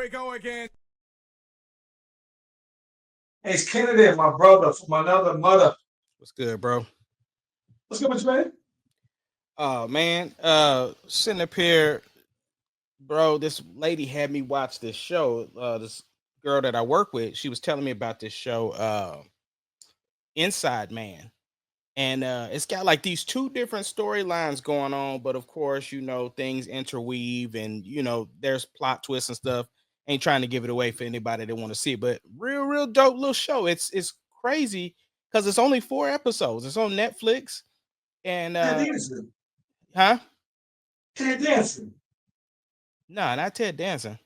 we go again. Hey, it's Kennedy, my brother from another mother. What's good, bro? What's good with you, man? Oh man, sitting up here, bro. This lady had me watch this show. This girl that I work with, she was telling me about this show, Inside Man, and it's got like these two different storylines going on. But of course, things interweave, and there's plot twists and stuff. Ain't trying to give it away for anybody that want to see it, but real dope little show. It's crazy because it's only 4 episodes. It's on Netflix, and Ted Danson. huh? Ted Danson. No, not Ted Danson.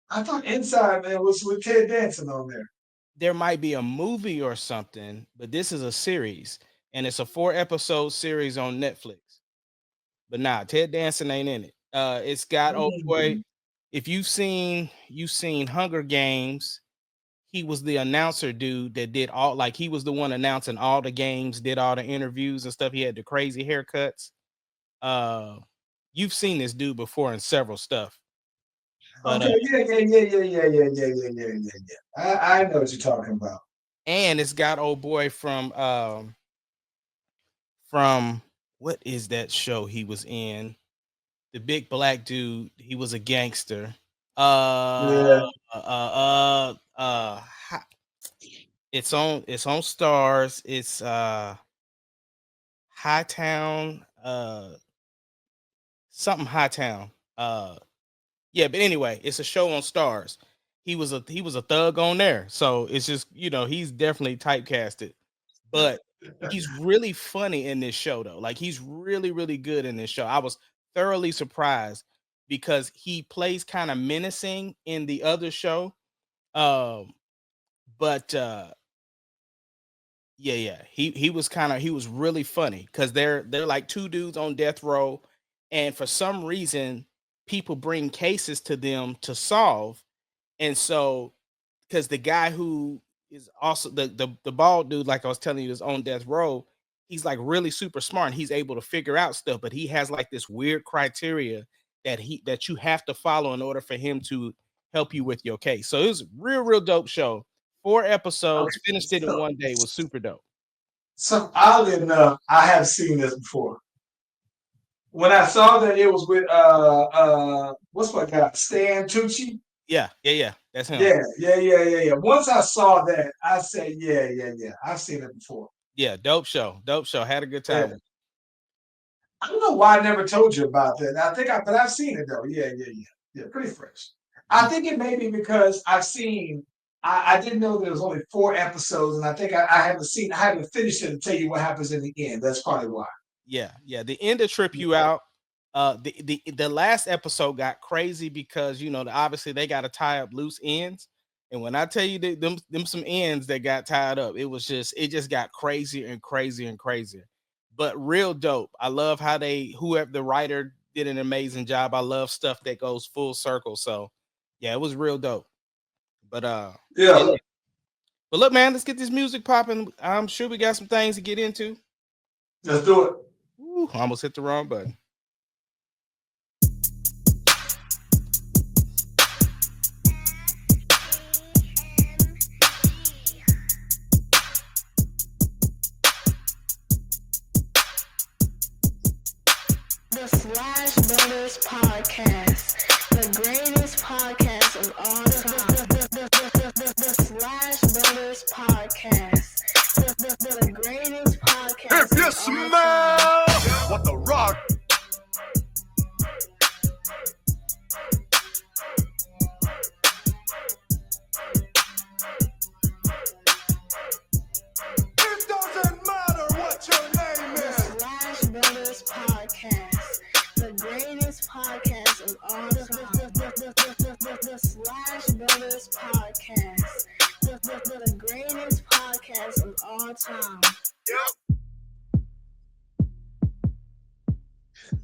I thought Inside Man was with Ted Danson on there. There might be a movie or something, but this is a series, and it's a 4 episode series on Netflix. But nah, Ted Danson ain't in it. It's got old boy. If you've seen Hunger Games, he was the announcer dude that did all, like, he was the one announcing all the games, did all the interviews and stuff. He had the crazy haircuts. Uh, you've seen this dude before in several stuff. But Okay, yeah. I know what you're talking about. and it's got old boy from what is that show he was in? The big black dude. He was a gangster. Yeah. It's on Stars. It's Hightown. Something Hightown. Yeah, but anyway, it's a show on Stars. He was a thug on there, so it's just he's definitely typecasted, but he's really funny in this show though. Like, he's really good in this show. I was thoroughly surprised because he plays kind of menacing in the other show, um, but yeah, he was really funny because they're like two dudes on death row, and for some reason people bring cases to them to solve. And so, because the guy who is also the bald dude, like I was telling you, is on death row, he's like really super smart and he's able to figure out stuff, but he has like this weird criteria that you have to follow in order for him to help you with your case. So it was a real dope show. 4 episodes, Okay, finished it in one day, was super dope. so oddly enough, I have seen this before. When I saw that it was with what's my guy? Stan Tucci. Yeah. That's him. Yeah. Once I saw that, I said, yeah. I've seen it before. Yeah, dope show. Dope show. Had a good Yeah. time with it. I don't know why I never told you about that. But I've seen it though. Yeah. Pretty fresh. I think it may be because I've seen. I didn't know there was only 4 episodes, and I think I haven't finished it to tell you what happens in the end. That's probably why. Yeah. The end to trip you out. The last episode got crazy because obviously they got to tie up loose ends, and when I tell you that them some ends that got tied up, it just got crazier and crazier and crazier. But real dope. I love how whoever the writer did an amazing job. I love stuff that goes full circle. So yeah, it was real dope. But Yeah. but look, man, let's get this music popping. I'm sure we got some things to get into. Let's do it. Ooh, I almost hit the wrong button. The Slash Brothers Podcast, the greatest podcast of all time. The Slash Brothers Podcast, the greatest podcast. If you smell what the rock. It doesn't matter what your name The is. Slash Brothers Podcast, the greatest podcast of all time. The Slash Brothers Podcast, the greatest podcast of all time. Yep.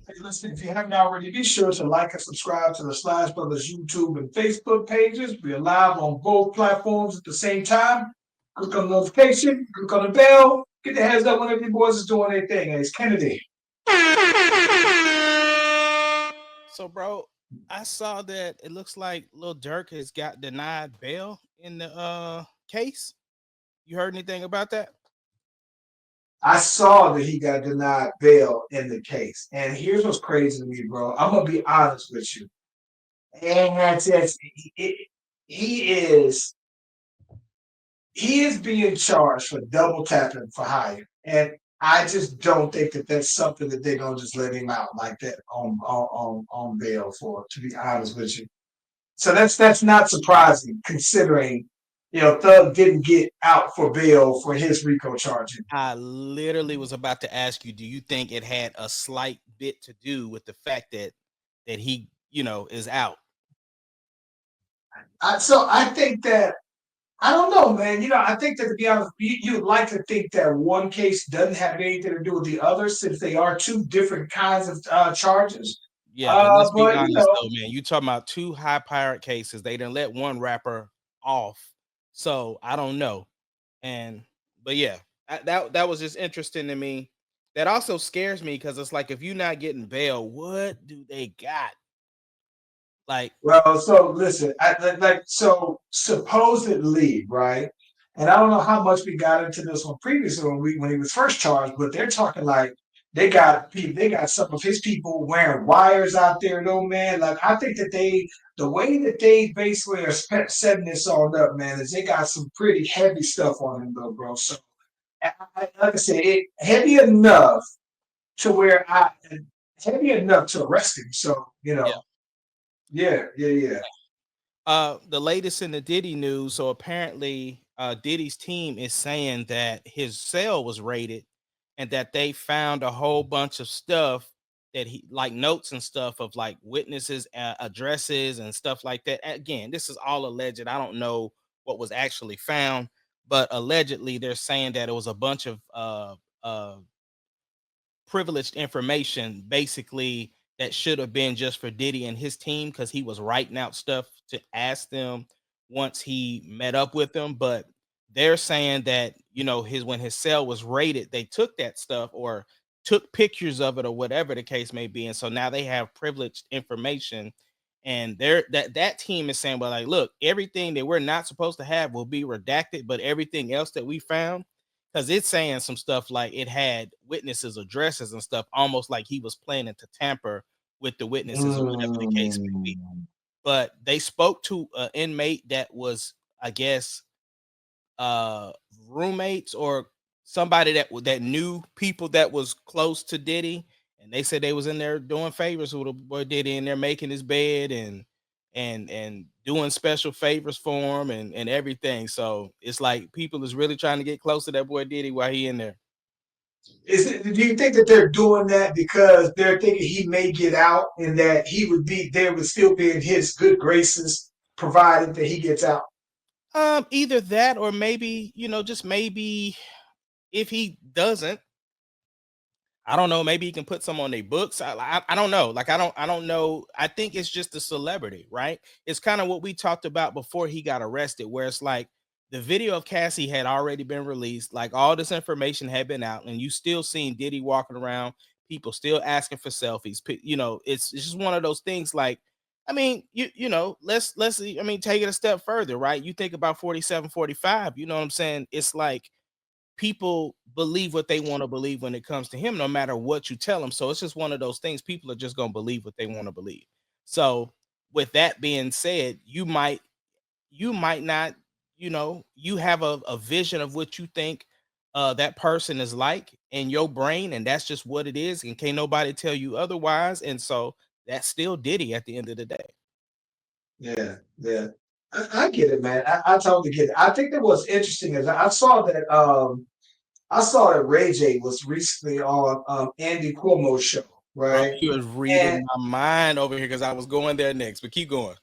Hey, listen, if you haven't already, be sure to like and subscribe to the Slash Brothers YouTube and Facebook pages. We are live on both platforms at the same time. Click on the notification, click on the bell, get the heads up whenever you boys is doing their thing. Hey, it's Kennedy. So, bro, I saw that it looks like Lil Durk has got denied bail in the case. You heard anything about that? I saw that he got denied bail in the case. And here's what's crazy to me, bro. I'm gonna be honest with you. And he is he is being charged for double tapping for hire. And I just don't think that that's something that they're gonna just let him out like that on bail for. To be honest with you, so that's not surprising considering Thug didn't get out for bail for his RICO charging. I literally was about to ask you, do you think it had a slight bit to do with the fact that he, is out? So I think that I don't know, man. I think that to be honest, you'd like to think that one case doesn't have anything to do with the other, since they are two different kinds of charges. Yeah, but let's be But honest though, man. You talking about two high pirate cases. They didn't let one rapper off. So I don't know. And but yeah, that was just interesting to me. That also scares me because it's like if you're not getting bail, what do they got? Like, well, so listen, so supposedly, right? And I don't know how much we got into this one previously when he was first charged, but they're talking like they got some of his people wearing wires out there, though, man. Like I think that the way that they basically are setting this all up, man, is they got some pretty heavy stuff on him, though, bro. So like I said, it heavy enough to where I heavy enough to arrest him. So yeah. yeah. The latest in the Diddy news. So apparently, Diddy's team is saying that his cell was raided, and that they found a whole bunch of stuff that he like notes and stuff of like witnesses, addresses, and stuff like that. Again, this is all alleged. I don't know what was actually found, but allegedly they're saying that it was a bunch of privileged information basically that should have been just for Diddy and his team because he was writing out stuff to ask them once he met up with them. But they're saying that, his when his cell was raided, they took that stuff or took pictures of it or whatever the case may be. And so now they have privileged information. And that team is saying, well, like, look, everything that we're not supposed to have will be redacted, but everything else that we found, because it's saying some stuff like it had witnesses' addresses and stuff, almost like he was planning to tamper with the witnesses or whatever the case may be. Mm. But they spoke to an inmate that was, I guess, uh, roommates or somebody that knew people that was close to Diddy, and they said they was in there doing favors with the boy Diddy, and they're making his bed and doing special favors for him and everything. So it's like people is really trying to get close to that boy Diddy while he in there. Do you think that they're doing that because they're thinking he may get out and that there would still be in his good graces, provided that he gets out? Either that or maybe, just maybe if he doesn't, I don't know. Maybe he can put some on their books. I don't know. Like I don't know. I think it's just a celebrity, right? It's kind of what we talked about before he got arrested, where it's like the video of Cassie had already been released, like all this information had been out, and you still seeing Diddy walking around, people still asking for selfies. It's just one of those things. Like, I mean, let's I mean, take it a step further, right? You think about 47, 45. You know what I'm saying? It's like people believe what they want to believe when it comes to him, no matter what you tell them. So it's just one of those things. People are just going to believe what they want to believe. So with that being said, you might not, you have a vision of what you think that person is like in your brain, and that's just what it is. And can't nobody tell you otherwise. And so that's still Diddy at the end of the day. Yeah. I get it, man. I totally get it. I think that what's interesting is I saw that Ray J was recently on Andy Cuomo's show, Bro, right? you was And reading my mind over here because I was going there next, but keep going.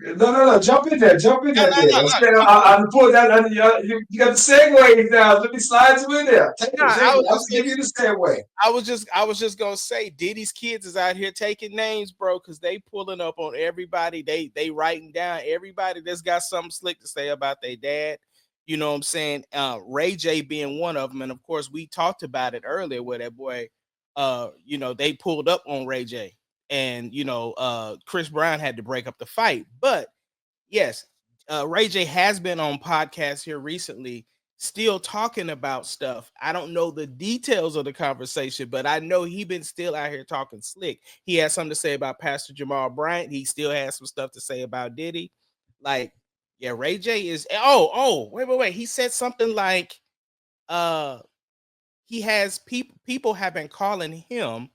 no, jump in there, jump in No, there. no, Then. no, Let's no. get, Keep going. I'm pulling that. You got the segues now. Let me slide you in there. Take No, it, take I it. was I'll just give you the segue. I was just gonna say Diddy's kids is out here taking names, bro, because they pulling up on everybody. They writing down everybody that's got something slick to say about their dad. You know what I'm saying? Ray J being one of them, and of course we talked about it earlier where that boy, they pulled up on Ray J. and Chris Brown had to break up the fight. But yes, Ray J has been on podcasts here recently, still talking about stuff. I don't know the details of the conversation, but I know he been still out here talking slick. He has something to say about Pastor Jamal Bryant. He still has some stuff to say about Diddy. Like, yeah, Ray J is. Wait. He said something like, he has people have been calling him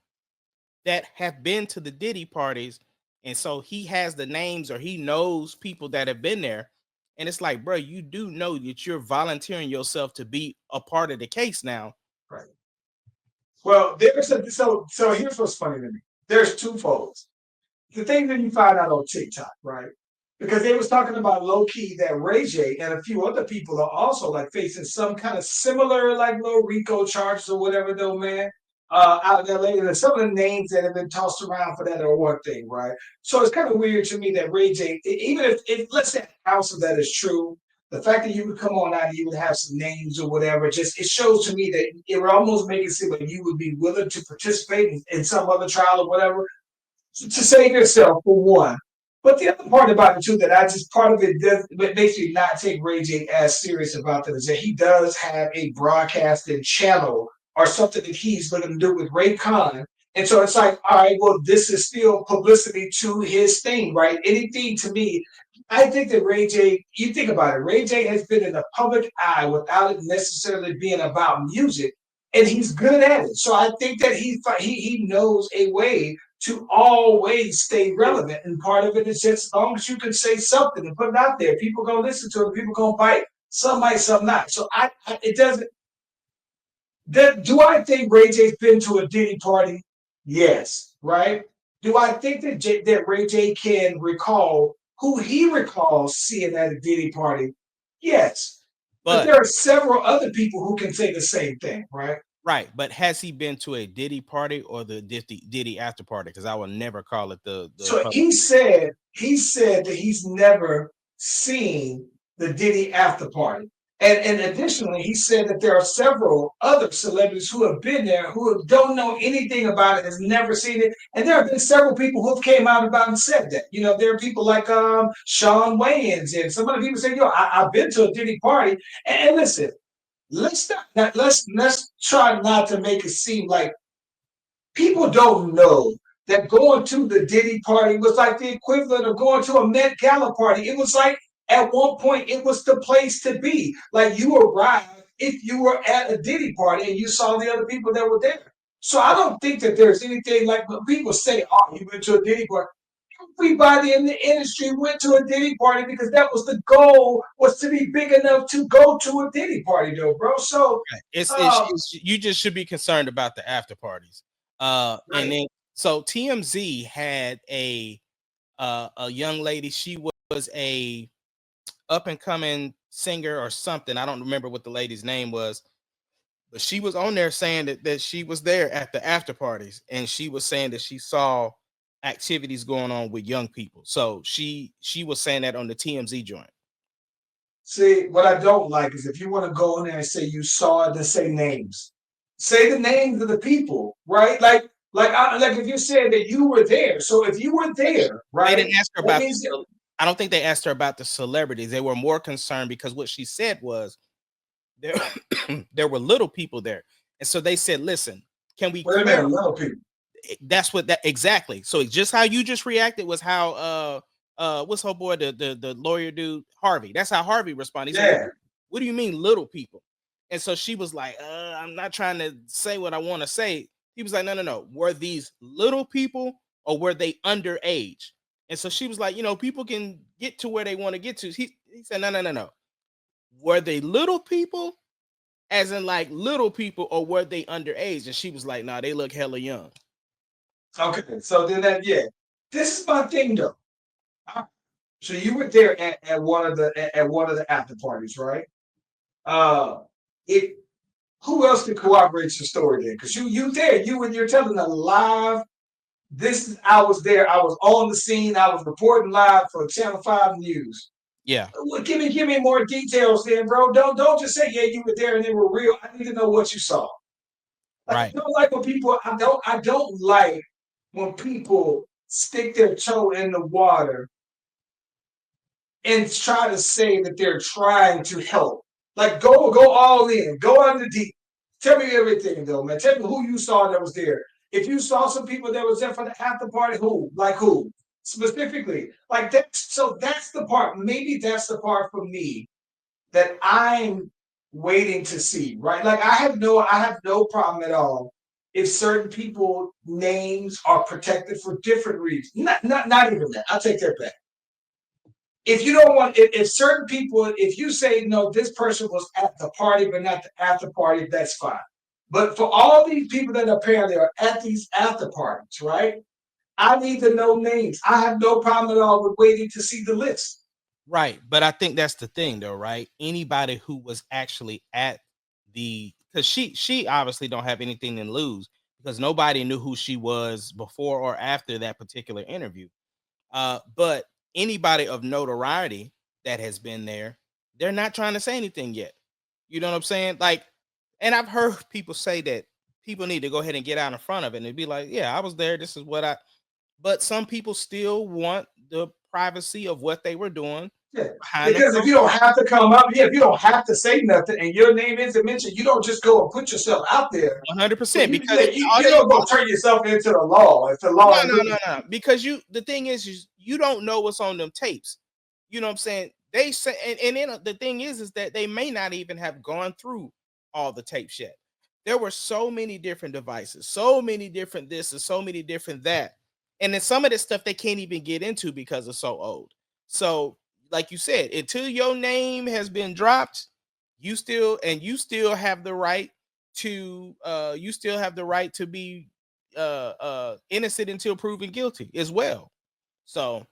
that have been to the Diddy parties, and so he has the names or he knows people that have been there. And it's like, bro, you do know that you're volunteering yourself to be a part of the case now. Right. Well, so here's what's funny to me. There's two folds. The thing that you find out on TikTok, right? Because they was talking about low key that Ray J and a few other people are also like facing some kind of similar like little RICO charges or whatever though, man. Out in LA, and some of the names that have been tossed around for that are one thing, right? So it's kind of weird to me that Ray J, even if let's say ounce of that is true, the fact that you would come on out and you would have some names or whatever, just it shows to me that it would almost make it seem like you would be willing to participate in some other trial or whatever to save yourself for one. But the other part about it too, that I just part of it does makes me not take Ray J as serious about that is that he does have a broadcasting channel or something that he's going to do with Ray Khan. And so it's like, all right, well, this is still publicity to his thing, right? Anything to me, I think that Ray J, you think about it, Ray J has been in the public eye without it necessarily being about music, and he's good at it. So I think that he knows a way to always stay relevant. And part of it is just as long as you can say something and put it out there, people gonna listen to it, people gonna bite. Some might, some not. So it doesn't. Do I think Ray J's been to a Diddy party? Yes, right. Do I think that Ray J can recall who he recalls seeing at a Diddy party? Yes, but there are several other people who can say the same thing, right? Right, but has he been to a Diddy party or the Diddy after party? Because I will never call it the. So he said that he's never seen the Diddy after party, and additionally, he said that there are several other celebrities who have been there who don't know anything about it, has never seen it, and there have been several people who have came out about and said that. You know, there are people like Sean Wayans and some other people say, "Yo, I've been to a Diddy party," and listen. Let's try not to make it seem like people don't know that going to the Diddy party was like the equivalent of going to a Met Gala party. It was like at one point it was the place to be. Like you arrived if you were at a Diddy party and you saw the other people that were there. So I don't think that there's anything like when people say, "Oh, you went to a Diddy party." Everybody in the industry went to a Diddy party because that was the goal, was to be big enough to go to a Diddy party, though, bro. So it's you just should be concerned about the after parties. Right. And then so TMZ had a young lady. She was a up and coming singer or something. I don't remember what the lady's name was, but she was on there saying that she was there at the after parties, and she was saying that she saw activities going on with young people. So she was saying that on the TMZ joint. See, what I don't like is if you want to go in there and say you saw it, then say names. Say the names of the people, right? Like if you said that you were there. So if you were there, right? They didn't ask her about I don't think they asked her about the celebrities. They were more concerned because what she said was there were little people there. And so they said, listen, can we wait a minute, little people? That's what that exactly. So just how you just reacted was how what's her boy, the lawyer dude, Harvey. That's how Harvey responded. He said, what do you mean little people? And so she was like, I'm not trying to say what I want to say. He was like, no. Were these little people or were they underage? And so she was like, people can get to where they want to get to. He said, no. Were they little people, as in like little people, or were they underage? And she was like, nah, they look hella young. Okay, so then this is my thing though. So you were there at one of the after parties, right? Who else can corroborate your story then? Because you there, you're telling a live. I was there. I was on the scene. I was reporting live for Channel 5 News. Yeah. Well, give me more details then, bro. Don't just say you were there and they were real. I need to know what you saw. Right. I don't like when people. I don't like when people stick their toe in the water and try to say that they're trying to help. Like go all in, go under deep. Tell me everything though, man. Tell me who you saw that was there. If you saw some people that was there for the after party, who? Like who? Specifically. Like that. So that's the part. Maybe that's the part for me that I'm waiting to see, right? Like I have no problem at all if certain people names are protected for different reasons. Not even that. I'll take that back. If you don't want, if certain people, if you say no, this person was at the party but not the after party, that's fine. But for all these people that apparently are at these after parties, right? I need to know names. I have no problem at all with waiting to see the list. Right. But I think that's the thing though, right? Anybody who was actually at because she obviously don't have anything to lose because nobody knew who she was before or after that particular interview. But anybody of notoriety that has been there, they're not trying to say anything yet. You know what I'm saying? Like, and I've heard people say that people need to go ahead and get out in front of it and be like, yeah, I was there. This is what I, but some people still want the privacy of what they were doing Yeah. behind the Because if you don't have to come up, if you don't have to say nothing and your name isn't mentioned, you don't just go and put yourself out there. 100% because You don't go turn yourself into the law. If the law no. Because the thing is you don't know what's on them tapes. You know what I'm saying? They say, and then the thing is that they may not even have gone through all the tapes yet. There were so many different devices, so many different this and so many different that. And then some of this stuff they can't even get into because it's so old. So, like you said, until your name has been dropped, you still have the right to be innocent until proven guilty as well. So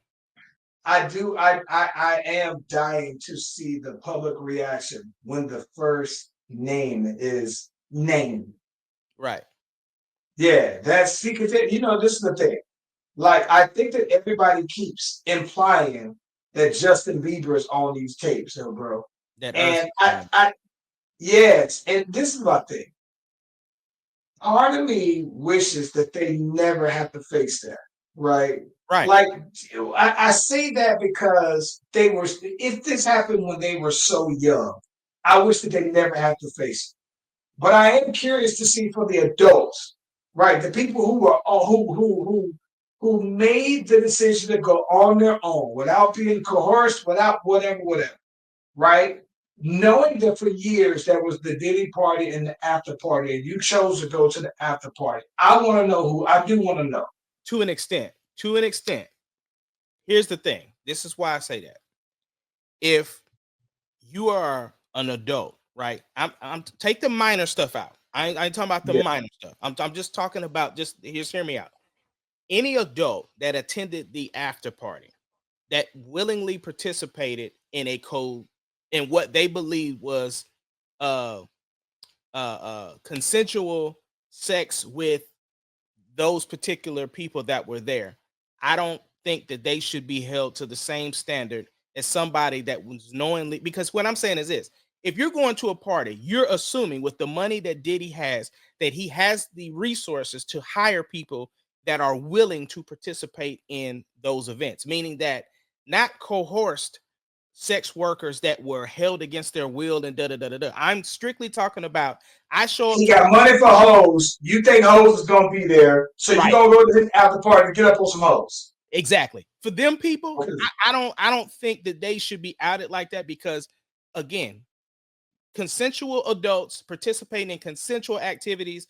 I am dying to see the public reaction when the first name is named. right. Yeah, that's secret. This is the thing. Like, I think that everybody keeps implying that Justin Bieber is on these tapes, bro. That And yes, and this is my thing. Part of me wishes that they never have to face that, right? right. Like, I say that because if this happened when they were so young, I wish that they never have to face it. But I am curious to see for the adults, right? The people who are who made the decision to go on their own without being coerced, without whatever, right? Knowing that for years there was the Diddy party and the after party, and you chose to go to the after party. I want to know who. I do want to know. To an extent. To an extent. Here's the thing. This is why I say that. If you are an adult, right? I'm take the minor stuff out. I ain't talking about the minor stuff. I'm just talking about hear me out. Any adult that attended the after party that willingly participated in in what they believed was uh consensual sex with those particular people that were there, I don't think that they should be held to the same standard as somebody that was knowingly, because what I'm saying is this: if you're going to a party, you're assuming with the money that Diddy has that he has the resources to hire people that are willing to participate in those events, meaning that not coerced sex workers that were held against their will and da da da da da. I'm strictly talking about I show up. He got money for hoes. You think hoes is gonna be there, so you gonna go to the after party and get up on some hoes. Exactly. For them people, I don't think that they should be outed like that because, again, consensual adults participating in consensual activities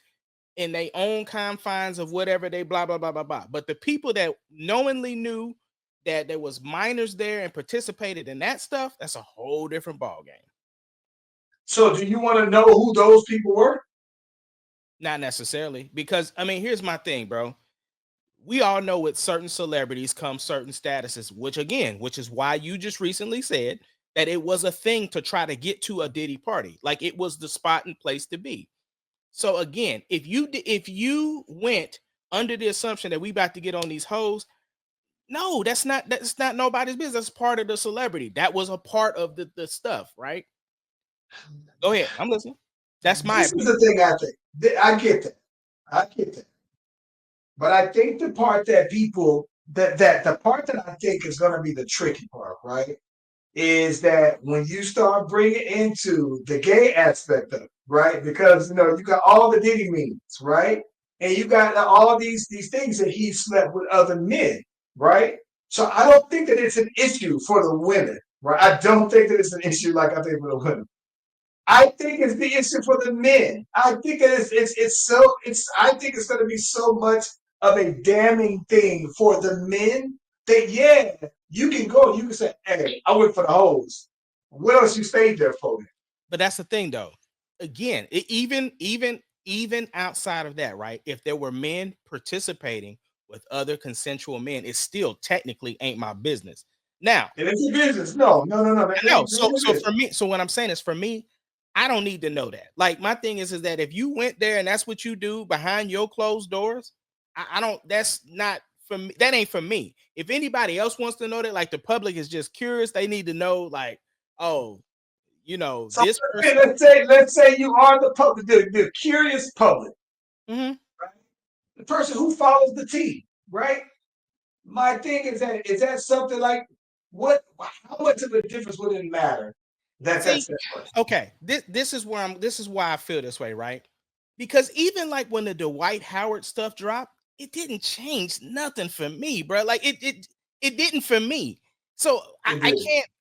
in their own confines of whatever they blah blah blah blah blah. But the people that knowingly knew that there was minors there and participated in that stuff, that's a whole different ball game. So, do you want to know who those people were? Not necessarily, because I mean, here's my thing, bro. We all know with certain celebrities come certain statuses, which is why you just recently said that it was a thing to try to get to a Diddy party. Like it was the spot and place to be. So again, if you went under the assumption that we about to get on these hoes, no, that's not nobody's business. That's part of the celebrity. That was a part of the stuff, right? Go ahead. I'm listening. That's my This is the thing I think. I get that. But I think the part that people that the part that I think is going to be the tricky part, right, is that when you start bringing into the gay aspect of it, right, because you got all the Diddy memes, right, and you got all these things that he slept with other men, right. So I don't think that it's an issue for the women, right. I don't think that it's an issue like I think for the women. I think it's the issue for the men. I think that it's I think it's going to be so much of a damning thing for the men that you can go, you can say, hey, I went for the hoes. What else you stayed there for? But that's the thing, though. Again, even outside of that, right? If there were men participating with other consensual men, it still technically ain't my business. Now, And it's your business. No. I know. So for me, so what I'm saying is, for me, I don't need to know that. Like, my thing is that if you went there and that's what you do behind your closed doors, I don't. That's not for me. That ain't for me. If anybody else wants to know that, like the public is just curious, they need to know, like, oh, So this person. let's say you are the public, the curious public, Mm-hmm. right? The person who follows the team, right? My thing is that something like what? How much of a difference would it matter that See, that's that person? okay, this is where I'm. This is why I feel this way, right? Because even like when the Dwight Howard stuff dropped, it didn't change nothing for me, bro. Like it didn't for me. So It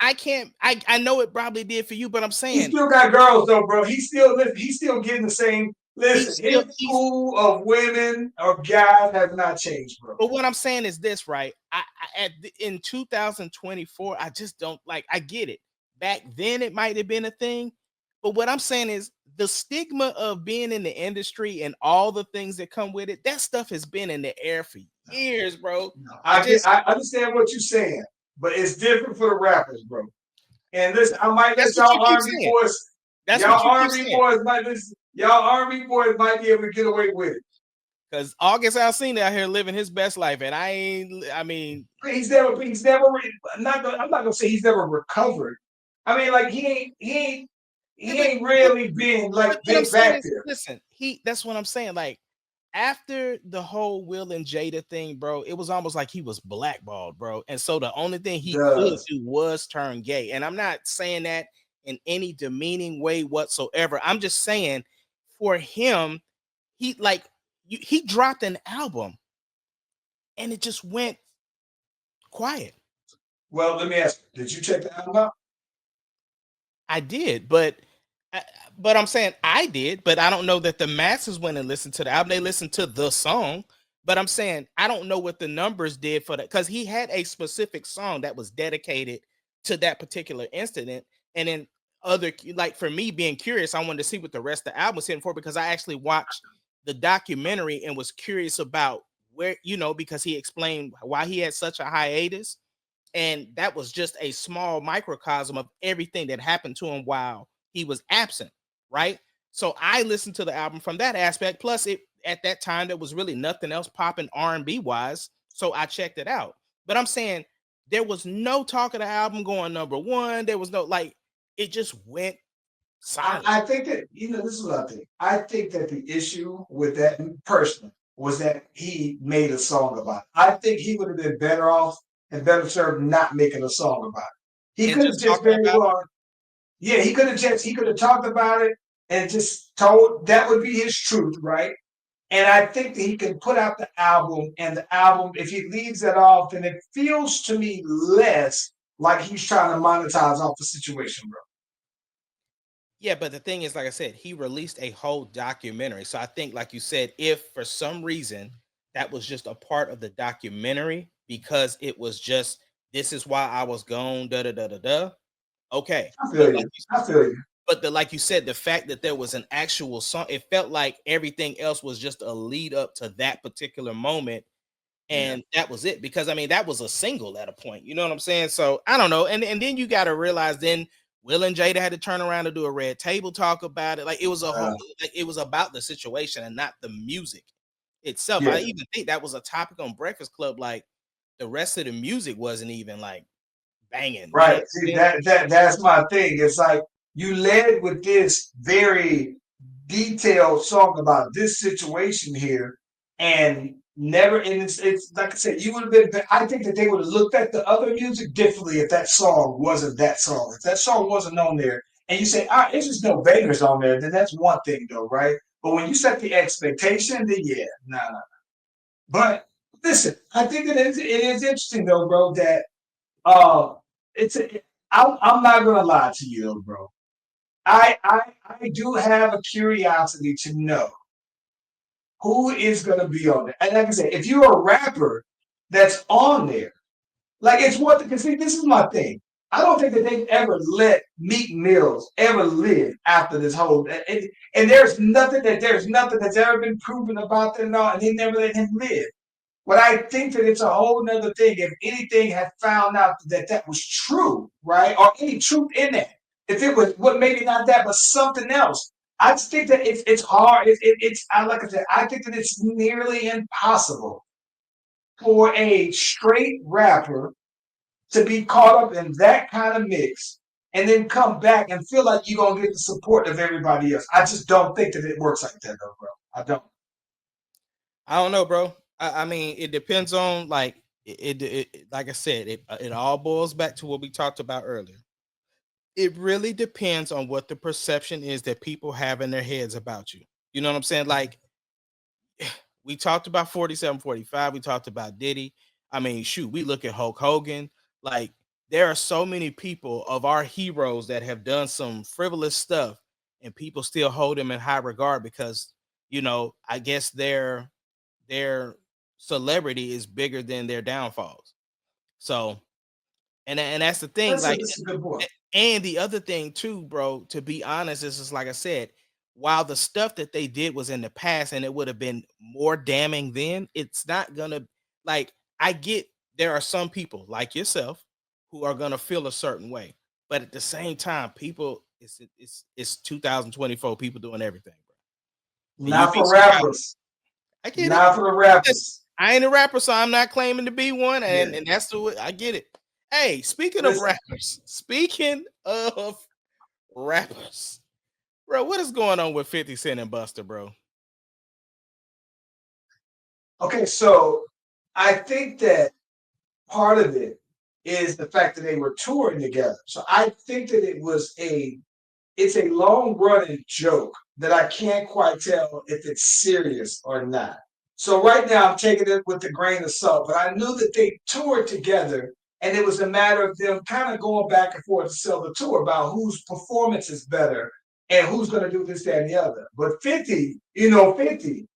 did. I know it probably did for you, but I'm He saying still got girls though, bro. He's still getting the same. Listen, his he's. pool of women or guys has not changed, bro. But what I'm saying is this, right? In 2024, I just don't like. I get it. Back then, it might have been a thing, but what I'm saying is the stigma of being in the industry and all the things that come with it. That stuff has been in the air for years, bro. No, I I understand what you're saying, but it's different for the rappers, bro. And listen, I might let That's what you y'all keep R&B saying. boys. That's what Y'all you keep R&B saying. boys might listen. Y'all R&B boys might be able to get away with it. Because August Alsina out here living his best life, and I ain't. I mean, He's never. I'm not gonna say he's never recovered. I mean, like he ain't really been like what I'm been saying back is, there. listen, that's what I'm saying. Like, after the whole Will and Jada thing, bro, it was almost like he was blackballed, bro. And so the only thing he could Does do was turn gay. And I'm not saying that in any demeaning way whatsoever. I'm just saying, for him, he dropped an album and it just went quiet. well, let me ask you, did you check the album out? I did, I- but I'm saying I did, but I don't know that the masses went and listened to the album. They listened to the song, but I'm saying I don't know what the numbers did for that, because he had a specific song that was dedicated to that particular incident, and then like, for me being curious, I wanted to see what the rest of the album was hitting for, because I actually watched the documentary and was curious about where, because he explained why he had such a hiatus, and that was just a small microcosm of everything that happened to him while he was absent, right? So I listened to the album from that aspect. Plus, it at that time there was really nothing else popping R&B wise, so I checked it out. But I'm saying there was no talk of the album going number one. There was no, like, it just went silent. I think that this is what I think. I think that the issue with that person was that he made a song about it. I think he would have been better off and better served not making a song about it. He And could have just just talking very about well, yeah, he could have talked about it and just told that would be his truth, right? And I think that he can put out the album, and the album, if he leaves that off, then it feels to me less like he's trying to monetize off the situation, bro. Yeah, but the thing is, like I said, he released a whole documentary. So I think, like you said, if for some reason that was just a part of the documentary, because it was just, this is why I was gone, da da da da da. Okay, I feel you. I feel you. but like you said, the fact that there was an actual song, it felt like everything else was just a lead up to that particular moment, Yeah. and that was it. Because I mean, that was a single at a point. You know what I'm saying? So I don't know. And then you got to realize, then Will and Jada had to turn around and do a red table talk about it. Like, it was a whole, like, it was about the situation and not the music itself. I Yeah. even think that was a topic on Breakfast Club. Like, the rest of the music wasn't even like banging. You know what Right. I'm See, saying? that's my thing. It's like you led with this very detailed song about this situation here, and Never, and it's like I said, you would have been. I think that they would have looked at the other music differently if that song wasn't that song. If that song wasn't on there, and you say, "Ah, it's just no bangers on there," then that's one thing, though, right? But when you set the expectation, then yeah, nah. But listen, I think that it is interesting, though, bro. That uh, it's. I'm not gonna lie to you, though, bro. I do have a curiosity to know who is going to be on there. And like I said, if you're a rapper that's on there, like it's what, because see, this is my thing. I don't think that they've ever let Meek Mills ever live after this whole, and there's nothing that's ever been proven about them and all, and they never let him live. But I think that it's a whole nother thing. If anything had found out that that was true, right, or any truth in that, if it was what maybe not that, but something else, I just think that it's hard. It's like I said, I think that it's nearly impossible for a straight rapper to be caught up in that kind of mix and then come back and feel like you're gonna get the support of everybody else. I just don't think that it works like that, though, bro. I don't. I don't know, bro. I mean, it depends on like like I said, it all boils back to what we talked about earlier. It really depends on what the perception is that people have in their heads about you. You know what I'm saying? Like we talked about 4745, we talked about Diddy. I mean, shoot, we look at Hulk Hogan. Like there are so many people of our heroes that have done some frivolous stuff and people still hold them in high regard because, I guess their celebrity is bigger than their downfalls. So, and that's the thing, like, That's a good point. and the other thing too, bro, to be honest, is just like I said, while the stuff that they did was in the past and it would have been more damning then, it's not gonna like I get there are some people like yourself who are gonna feel a certain way, but at the same time, people it's 2024, people doing everything, bro. And you'd Not be for surprised. rappers. I get it. Not for the rappers. I ain't a rapper, so I'm not claiming to be one, Yeah. and that's the way I get it. Hey, Listen, speaking of rappers, bro, what is going on with 50 Cent and Buster, bro? okay, so I think that part of it is the fact that they were touring together. So I think that it's a long running joke that I can't quite tell if it's serious or not. So right now I'm taking it with a grain of salt, but I knew that they toured together and it was a matter of them kind of going back and forth to sell the tour about whose performance is better and who's going to do this, that, and the other. But 50, 50,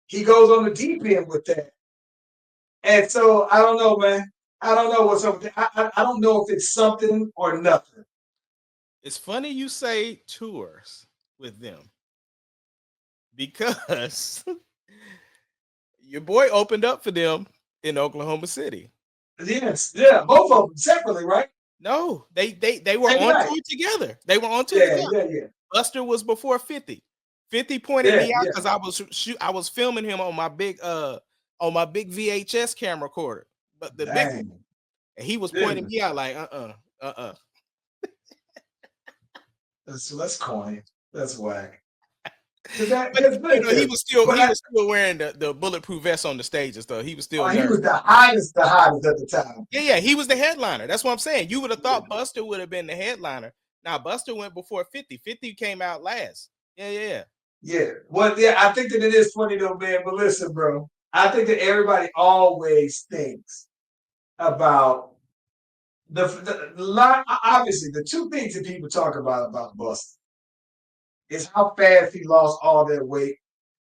he goes on the deep end with that. And so I don't know, man. I don't know what's up. I don't know if it's something or nothing. It's funny you say tours with them because your boy opened up for them in Oklahoma City. Yes, yeah, both of them separately, right? No, they were Same on night. tour together. They were on tour Yeah, together. yeah. Buster was before 50. 50 pointed Yeah, me out yeah. because I was filming him on my big VHS camera recorder, but the big one. Dang. And he was pointing Yeah. me out like uh. That's corny. That's whack. But he was still But wearing the bulletproof vest on the stage and stuff. He was still he nervous. was the hottest at the time. Yeah, he was the headliner. That's what I'm saying. You would have Yeah. thought Buster would have been the headliner. Now Buster went before 50. 50 came out last. Yeah. Yeah. Well, yeah, I think that it is funny though, man. But listen, bro, I think that everybody always thinks about the lot. Obviously, the two things that people talk about Buster is how fast he lost all that weight.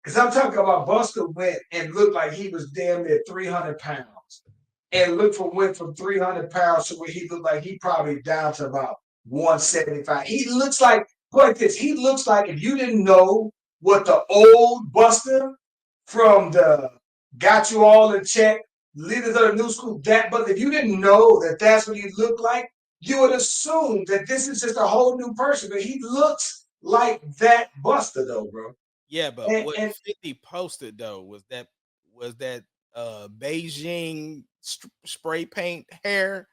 Because I'm talking about Buster went and looked like he was damn near 300 pounds. And went from 300 pounds to where he looked like he probably down to about 175. He looks like, he looks like if you didn't know what the old Buster from the Got You All in Check, Leaders of the New School, but if you didn't know that that's what he looked like, you would assume that this is just a whole new person. But he looks like that Buster though, bro. Yeah, but And, what and 50 posted though was that Beijing spray paint hair.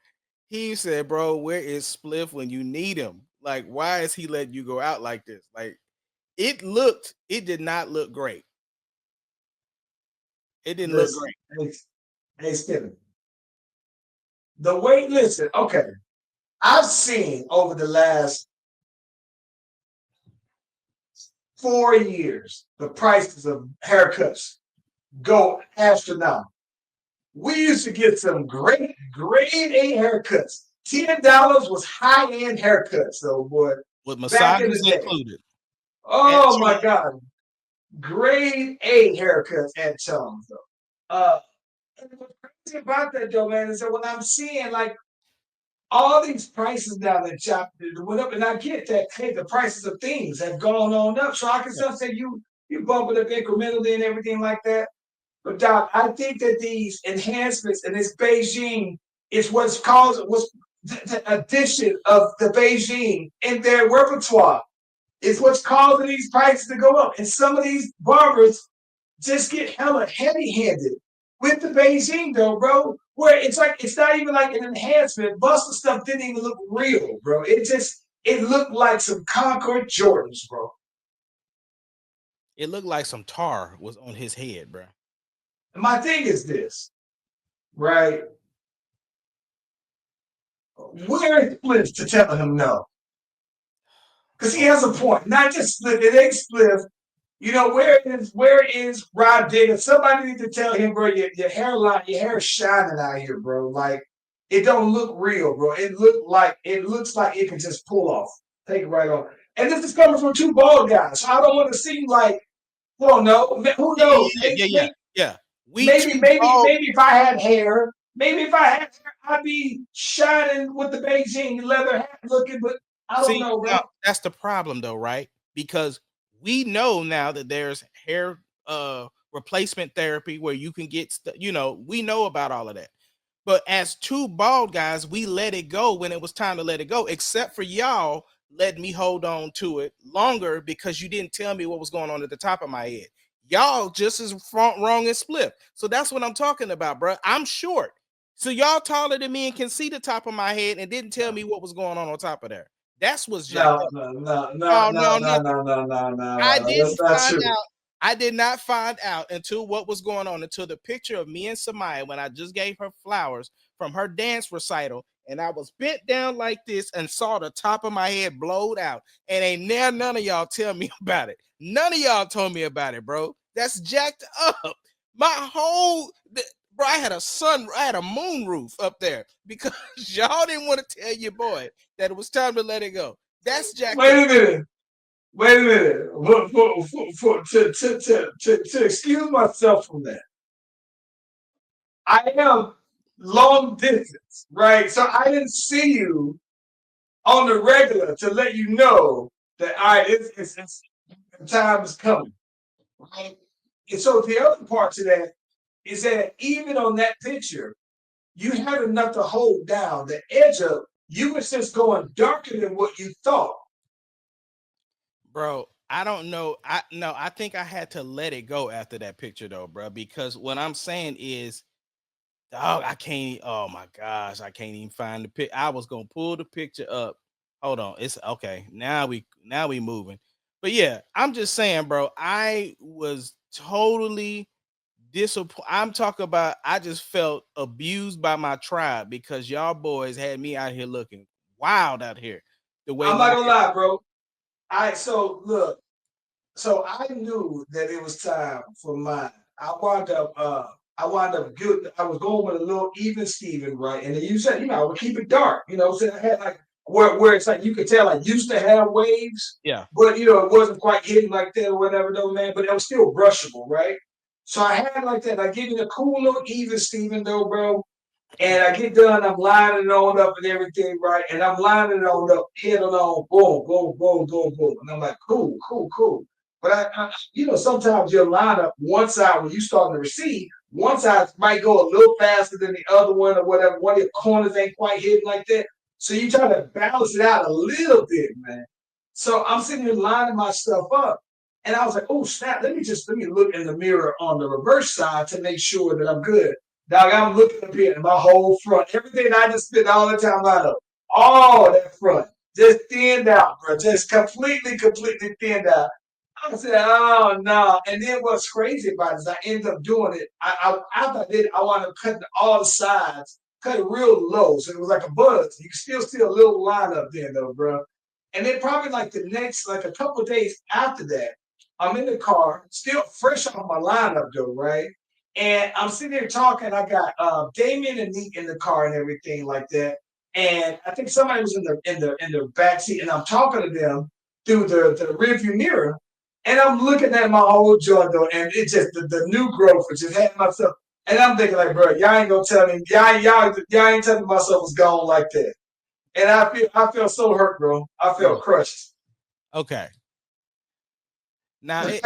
He said, "Bro, where is Spliff when you need him? Like, why is he letting you go out like this? Like, it did not look great." It didn't look Listen, great. hey, Steven. The way, listen, okay. I've seen over the last 4 years the prices of haircuts go astronomical. We used to get some great grade A haircuts. $10 was high end haircuts, so boy, With back in the massages day. included. Oh my God, grade A haircuts at Charles though. And what's crazy about that though, man, is that when I'm seeing like all these prices now that chop went up, and I get that hey, the prices of things have gone on up. So I can still say you bump it up incrementally and everything like that. But Doc, I think that these enhancements and this Beijing is what's caused what's the addition of the Beijing in their repertoire is what's causing these prices to go up. And some of these barbers just get hella heavy-handed with the Beijing though, bro. Where it's like it's not even like an enhancement. Busta stuff didn't even look real, bro. It looked like some Concord Jordans, bro. It looked like some tar was on his head, bro. And my thing is this, right? Where is Spliff to tell him no? Because he has a point. Not just Spliff, it ain't Spliff. You know, where is Rod Digger? Somebody need to tell him, bro, your hairline, your hair is shining out here, bro. Like it don't look real, bro. It looks like it can just pull off. Take it right off. And this is coming from two bald guys. So I don't want to seem like, well, no, who knows? Yeah. Maybe if I had hair, I'd be shining with the Beijing leather hat looking, but I don't know, bro. That's the problem though, right? Because we know now that there's hair replacement therapy where you can get we know about all of that. But as two bald guys, we let it go when it was time to let it go, except for y'all letting me hold on to it longer because you didn't tell me what was going on at the top of my head. Y'all just as wrong as Spliff. So that's what I'm talking about, bro. I'm short. So y'all taller than me and can see the top of my head and didn't tell me what was going on top of there. That's what's jacked up. No. I didn't That's not find true. out. I did not find out until what was going on, until the picture of me and Samaya when I just gave her flowers from her dance recital, and I was bent down like this and saw the top of my head blowed out. And ain't now none of y'all tell me about it. None of y'all told me about it, bro. That's jacked up. My whole bro, I had a moon roof up there because y'all didn't want to tell your boy that it was time to let it go. That's jacked up. Wait a minute. To excuse myself from that, I am long distance, right? So I didn't see you on the regular to let you know that all right, it's time is coming, right? And so the other part to that is that even on that picture, you had enough to hold down the edge of. You was just going darker than what you thought. Bro, I don't know. I think I had to let it go after that picture though, bro, because what I'm saying is, dog, I can't. Oh my gosh, I can't even find the pic. I was gonna pull the picture up. Hold on, it's okay. Now we moving. But yeah, I'm just saying, bro. I was totally disappointed. I'm talking about. I just felt abused by my tribe because y'all boys had me out here looking wild out here. The way I'm my not gonna lie, bro. So look, so I knew that it was time for mine. I wound up good. I was going with a little even Steven, right? And then you said, I would keep it dark, so I had like where it's like you could tell I used to have waves, yeah. but it wasn't quite hitting like that or whatever though, man. But it was still brushable, right? So I had like that. I give you the cool little even Steven though, bro. And I get done, I'm lining it on up and everything, right? And I'm lining it on up, head on, boom, boom, boom, boom, boom. And I'm like, cool, cool, cool. But sometimes your lineup, one side, when you starting to receive, one side might go a little faster than the other one or whatever. One of your corners ain't quite hitting like that. So you try to balance it out a little bit, man. So I'm sitting here lining my stuff up. And I was like, oh, snap, let me look in the mirror on the reverse side to make sure that I'm good. Dog, I'm looking up here and my whole front, everything I just spent all the time out of, all that front, just thinned out, bro. Just completely thinned out. I said, oh no. And then what's crazy about it is I ended up doing it. After I did it, I wound up cutting all the sides, cut it real low. So it was like a buzz. You can still see a little line up there though, bro. And then probably like the next, like a couple of days after that, I'm in the car, still fresh off my lineup though, right? And I'm sitting there talking. I got Damien and Neat in the car and everything like that. And I think somebody was in the back seat, and I'm talking to them through the rearview mirror. And I'm looking at my old joint though, and it's just the new growth, which is had myself. And I'm thinking like, bro, y'all ain't gonna tell me, y'all ain't telling me myself was gone like that. And I feel so hurt, bro. I feel crushed. Okay. Now it,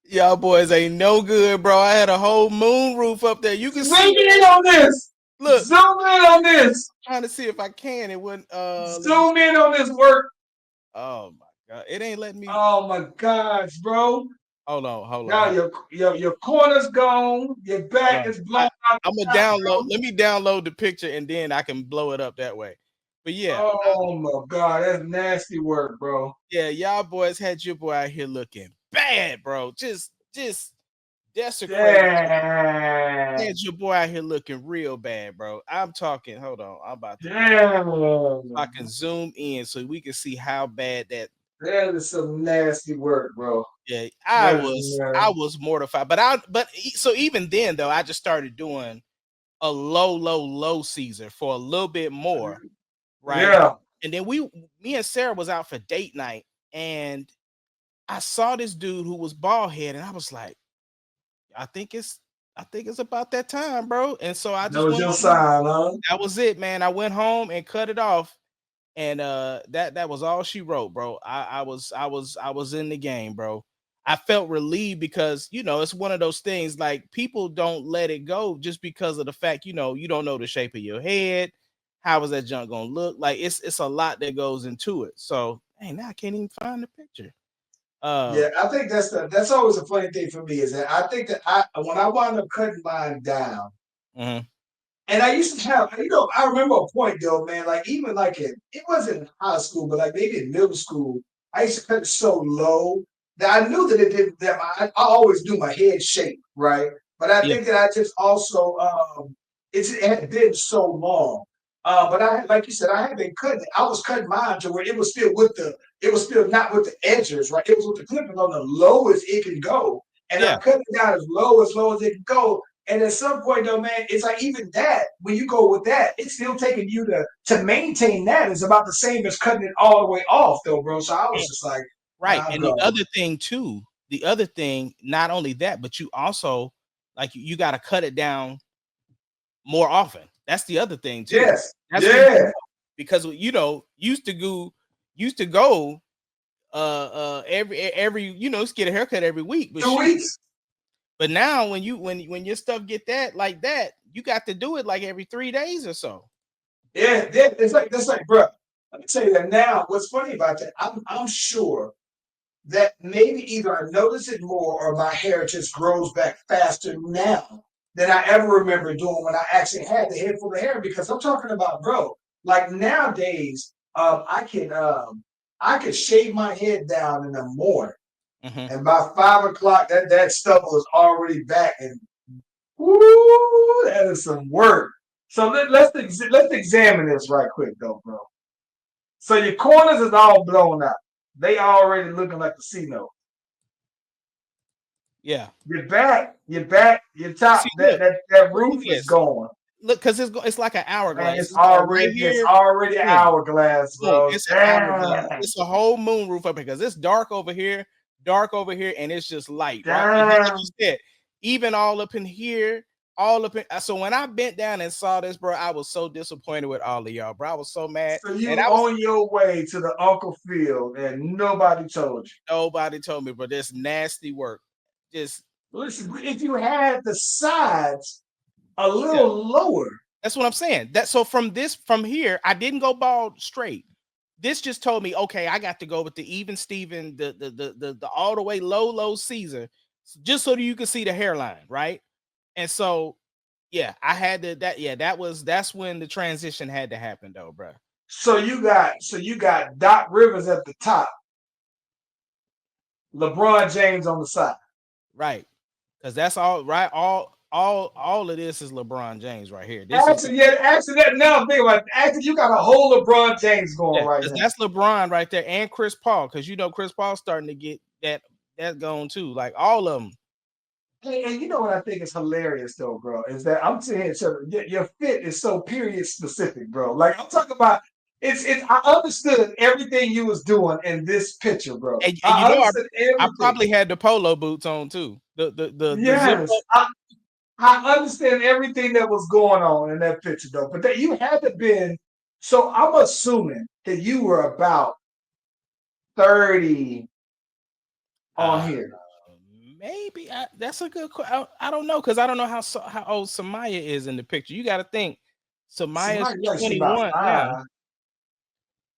y'all boys ain't no good, bro. I had a whole moon roof up there. You can Zoom see. in on this. Look, Zoom in on this. trying to see if I can. It wouldn't. Zoom in on this work. Oh my god, it ain't letting me. Oh my gosh, bro. Hold on. Now your corner's gone. Your back is blown out. I'm gonna download. Let me download the picture and then I can blow it up that way. But yeah. Oh my god, that's nasty work, bro. Yeah, y'all boys had your boy out here looking bad, bro. Just desecrated. Damn. Had your boy out here looking real bad, bro. I'm talking. Hold on. I'm about to. Damn. I can zoom in so we can see how bad that. That is some nasty work, bro. Yeah, I was mortified. But so even then though, I just started doing a low Caesar for a little bit more, right? Yeah. And then me and Sarah was out for date night, and I saw this dude who was bald head, and I was like, I think it's about that time, bro. And so I just that was your sign, huh? That was it, man. I went home and cut it off, and that was all she wrote, bro. I was in the game, bro. I felt relieved because it's one of those things like people don't let it go just because of the fact you don't know the shape of your head. How is that junk gonna look? Like it's a lot that goes into it. So now I can't even find the picture. Yeah, I think that's always a funny thing for me is that I think that when I wound up cutting mine down, mm-hmm. and I used to have, I remember a point though, man, like even like it wasn't in high school, but like maybe in middle school, I used to cut it so low that I knew that it didn't, that I always do my head shape, right? But I think that I just also, it had been so long. But like you said, I had been cutting it. I was cutting mine to where it was still not with the edges, right? It was with the clipping on the lowest it can go. And I'm cutting it down as low as it can go. And at some point, though, man, it's like even that, when you go with that, it's still taking you to maintain that is about the same as cutting it all the way off, though, bro. So I was just like, right. And the other thing, not only that, but you also like you got to cut it down more often. That's the other thing too. Yes. That's because used to go every just get a haircut every week. But 2 weeks. But now when your stuff get that like that, you got to do it like every 3 days or so. Yeah, it's like, bro. Let me tell you that now. What's funny about that? I'm sure that maybe either I notice it more or my hair just grows back faster now than I ever remember doing when I actually had the head full of hair. Because I'm talking about, bro, like nowadays, I could shave my head down in the morning, and by 5 o'clock, that stubble is already back, and woo, that is some work. So let's examine this right quick, though, bro. So your corners is all blown out. They already looking like the C note. Yeah. Your back, your top, see, that roof is gone. Look, because it's like an hourglass. Man, it's already an hourglass, bro. It's an hourglass. It's a whole moon roof up here because it's dark over here, and it's just light. Right? Like you said, even all up in here, so when I bent down and saw this, bro, I was so disappointed with all of y'all, bro. I was so mad. So you on your way to the Uncle Field and nobody told you. Nobody told me, bro. This nasty work. Just listen, if you had the sides a little lower. That's what I'm saying. So from here, I didn't go bald straight. this just told me, okay, I got to go with the even Steven, the all the way low Caesar, just so that you can see the hairline, right? And so, yeah, I had to that's when the transition had to happen though, bro. So you got Doc Rivers at the top, LeBron James on the side. Right. Because that's all right. All of this is LeBron James right here. Actually, that now think about it. Actually, you got a whole LeBron James going right now. That's LeBron right there, and Chris Paul, because you know Chris Paul's starting to get that going too. Like all of them. Hey, and you know what I think is hilarious though, bro, is that I'm saying your fit is so period specific, bro. Like I'm talking about it's I understood everything you was doing in this picture, bro. And you know, I probably had the polo boots on too. Yes, I understand everything that was going on in that picture though, but that you had to been. So I'm assuming that you were about 30 on here. Maybe that's a good question. I don't know because I don't know how old Samaya is in the picture. You got to think Samaya's 21 now.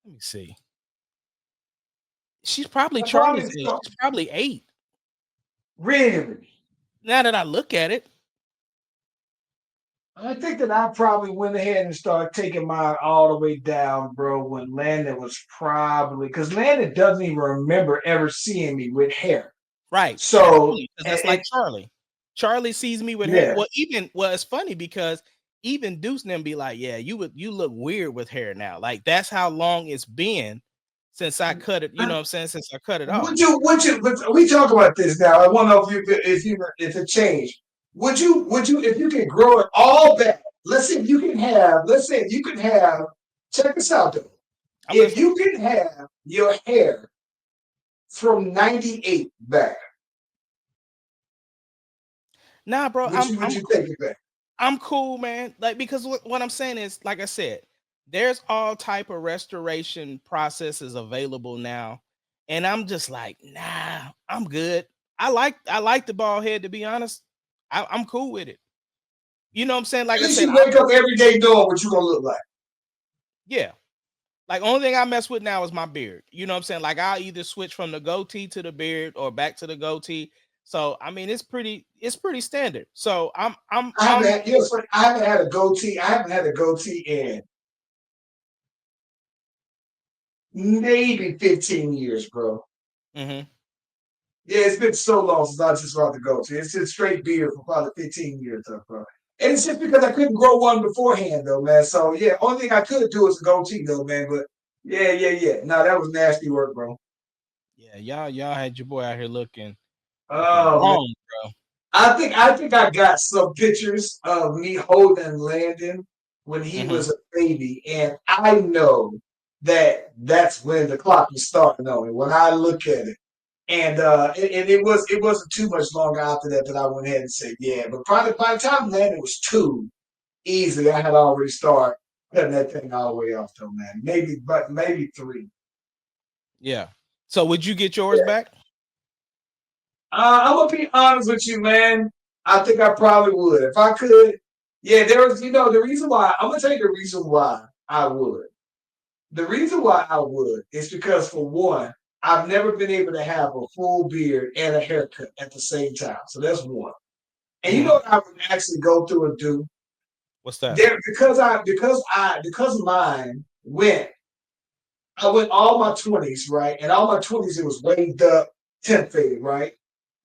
Let me see. She's probably Charlie's age. She's probably 8. Really? Now that I look at it, I think that I probably went ahead and started taking mine all the way down, bro, when Landon was probably because Landon doesn't even remember ever seeing me with hair. Right. So that's like Charlie. Charlie sees me with hair. Well, it's funny because even Deuce and them be like, yeah, you look weird with hair now. Like that's how long it's been since I cut it. You know what I'm saying? Since I cut it off. We talk about this now. I want to know if it changed. Would you if you could grow it all back? Let's say you can have. Check this out though. If you can have your hair from 98 back. Nah, bro. Would you take it back? I'm cool, man. Like because what I'm saying is, like I said, there's all type of restoration processes available now, and I'm just like, nah, I'm good. I like the bald head, to be honest. I'm cool with it. You know what I'm saying? Like I said, you wake up every day knowing what you gonna look like. Yeah. Like only thing I mess with now is my beard. You know what I'm saying? Like I'll either switch from the goatee to the beard or back to the goatee. So I mean, it's pretty standard. So I haven't had a goatee. I haven't had a goatee in maybe 15 years, bro. Mm-hmm. Yeah, it's been so long since I just brought the goatee. It's just straight beard for probably 15 years, though, bro. And it's just because I couldn't grow one beforehand, though, man. So yeah, only thing I could do is a goatee, though, man. But yeah. No, that was nasty work, bro. Yeah, y'all had your boy out here looking wrong, bro. I think I got some pictures of me holding Landon when he was a baby, and I know that's when the clock was starting on it. When I look at it. And it wasn't too much longer after that I went ahead and said, yeah. But probably by the time Landon was 2, easily I had already started cutting that thing all the way off, though, man. Maybe 3. Yeah. So would you get yours back? I'm gonna be honest with you, man. I think I probably would if I could. Yeah, there was, the reason why. I'm gonna tell you the reason why I would. The reason why I would is because, for one, I've never been able to have a full beard and a haircut at the same time. So that's one. And you know what I would actually go through and do? What's that? Because mine went. I went all my 20s, right? And all my 20s, it was waved up, temp fade, right?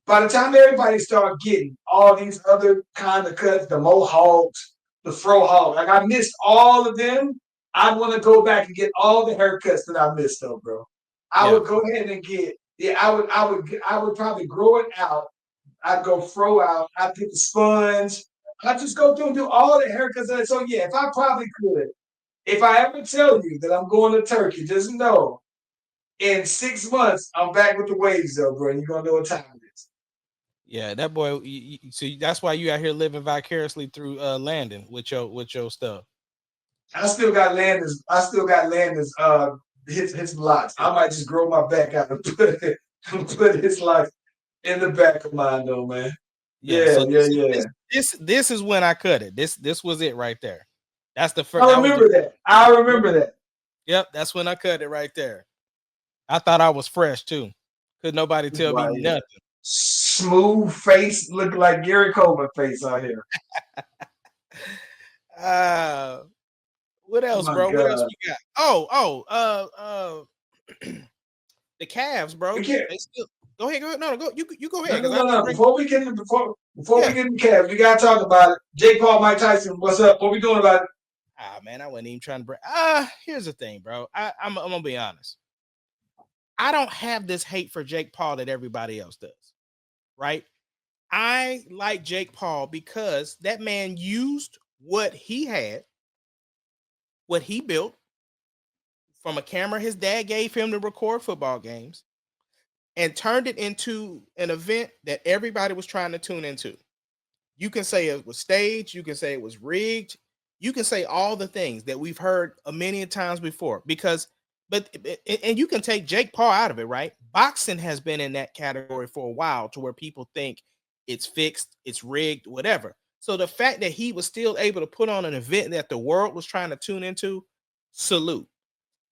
By the time everybody started getting all these other kind of cuts, the mohawks, the frohawk, like I missed all of them. I'd want to go back and get all the haircuts that I missed, though, bro. I would go ahead and get. I would probably grow it out. I'd go fro out. I'd get the sponge. I'd just go through and do all the haircuts. So yeah, if I probably could, if I ever tell you that I'm going to Turkey, just know in 6 months I'm back with the waves, though, bro. And you're gonna know what time it is. Yeah, that boy. So that's why you out here living vicariously through Landon with your stuff. I still got Landon's. His locks. I might just grow my back out and put his locks in the back of mine, though, man. Yeah. This is when I cut it. This was it right there. That's the first. I remember that. Yep, that's when I cut it right there. I thought I was fresh too. Could nobody tell me Right. nothing. Smooth face, looking like Gary Coleman face out here. Uh what Oh else, my bro? What else God. we got? The Cavs, We bro. can't. They still go ahead, go ahead. No, go. You go No, ahead, no, because I no, want to no. bring. Before we get into before we Yeah. get into Cavs, we gotta talk about it. Jake Paul, Mike Tyson. What's up? What we doing about it? Ah, man, I wasn't even trying to bring. Here's the thing, bro. I'm gonna be honest. I don't have this hate for Jake Paul that everybody else does, right? I like Jake Paul because that man used what he had, what he built from a camera his dad gave him to record football games, and turned it into an event that everybody was trying to tune into. You can say it was staged, you can say it was rigged, you can say all the things that we've heard a many times before. And you can take Jake Paul out of it, right? Boxing has been in that category for a while, to where people think it's fixed, it's rigged, whatever. So the fact that he was still able to put on an event that the world was trying to tune into, salute.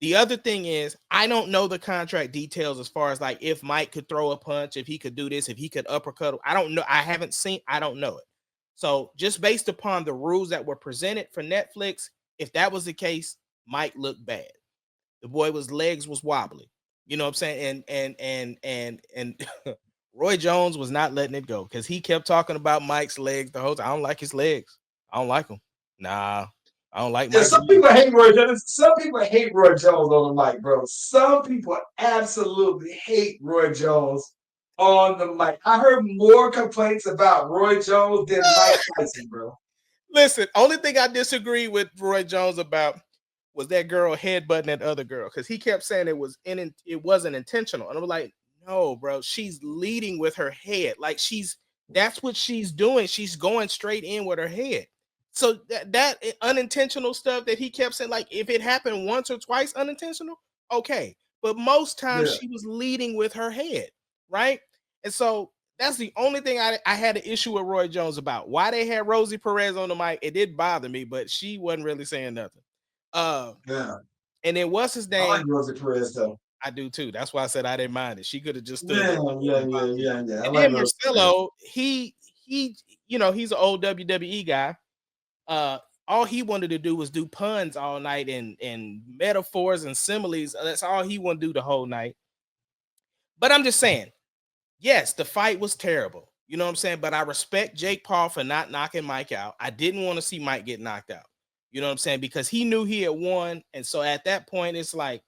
The other thing is, I don't know the contract details as far as like if Mike could throw a punch, if he could do this, if he could uppercut. I don't know. I haven't seen, I don't know it. So just based upon the rules that were presented for Netflix, if that was the case, Mike looked bad. The boy was legs was wobbly. You know what I'm saying? And Roy Jones was not letting it go, because he kept talking about Mike's legs the whole time. I don't like his legs. I don't like them. Nah, I don't like Yeah, Mike's some legs. people hate Roy Jones. Some people hate Roy Jones on the mic, bro. Some people absolutely hate Roy Jones on the mic. I heard more complaints about Roy Jones than Mike Tyson, bro. Listen, only thing I disagree with Roy Jones about was that girl headbutting that other girl, because he kept saying it wasn't intentional, and I'm like, no, bro, she's leading with her head, like that's what she's doing. She's going straight in with her head. So that unintentional stuff that he kept saying, like if it happened once or twice unintentional, okay, but most times Yeah. she was leading with her head, right? And so that's the only thing I had an issue with Roy Jones about. Why they had Rosie Perez on the mic, it did bother me, but she wasn't really saying nothing. Uh, Yeah. and then what's his I like name? Rosie Perez though. I do too. That's why I said I didn't mind it. She could have just stood Yeah, there. It yeah, wouldn't yeah, bother me. yeah, yeah. I And like then Rosie Perez. Marcelo, he, he's an old WWE guy. Uh, all he wanted to do was do puns all night and metaphors and similes. That's all he wanted to do the whole night. But I'm just saying, yes, the fight was terrible. You know what I'm saying? But I respect Jake Paul for not knocking Mike out. I didn't want to see Mike get knocked out. You know what I'm saying? Because he knew he had won. And so at that point, it's like,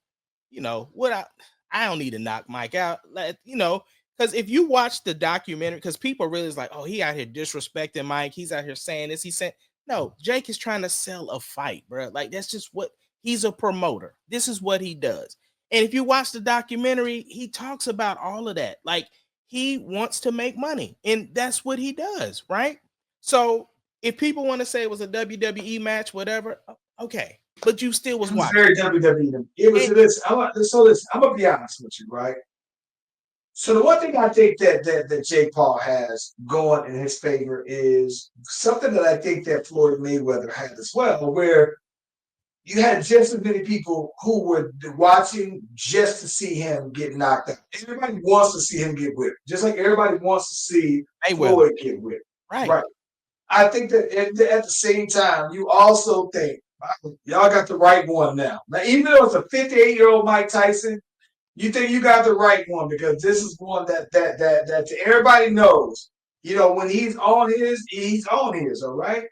what I don't need to knock Mike out. Like, because if you watch the documentary, because people really is like, oh, he out here disrespecting Mike. He's out here saying this. He's saying, no, Jake is trying to sell a fight, bro. Like, that's just what he's a promoter. This is what he does. And if you watch the documentary, he talks about all of that. Like, he wants to make money, and that's what he does, right? So if people want to say it was a WWE match, whatever, okay, but you still was It was watching. very WWE. It was And this. So listen, I'm gonna be honest with you, right? So the one thing I think that Jake Paul has going in his favor is something that I think that Floyd Mayweather had as well, where you had just as many people who were watching just to see him get knocked out. Everybody wants to see him get whipped, just like everybody wants to see Mayweather, Floyd get whipped. right? Right. I think that at the same time, you also think y'all got the right one now. Now, even though it's a 58-year-old Mike Tyson, you think you got the right one because this is one that everybody knows. When he's on his, all right?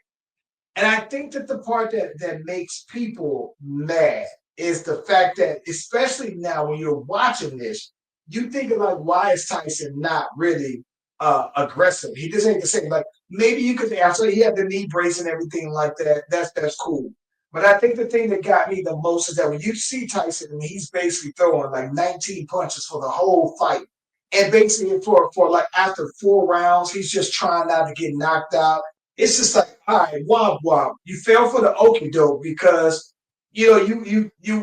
And I think that the part that makes people mad is the fact that, especially now when you're watching this, you think of like, why is Tyson not really aggressive? He just ain't the same. Like maybe you could say, he had the knee brace and everything like that. That's cool. But I think the thing that got me the most is that when you see Tyson and he's basically throwing like 19 punches for the whole fight, and basically for like after 4 rounds, he's just trying not to get knocked out. It's just like, all right, womp womp. You fell for the okie doke because you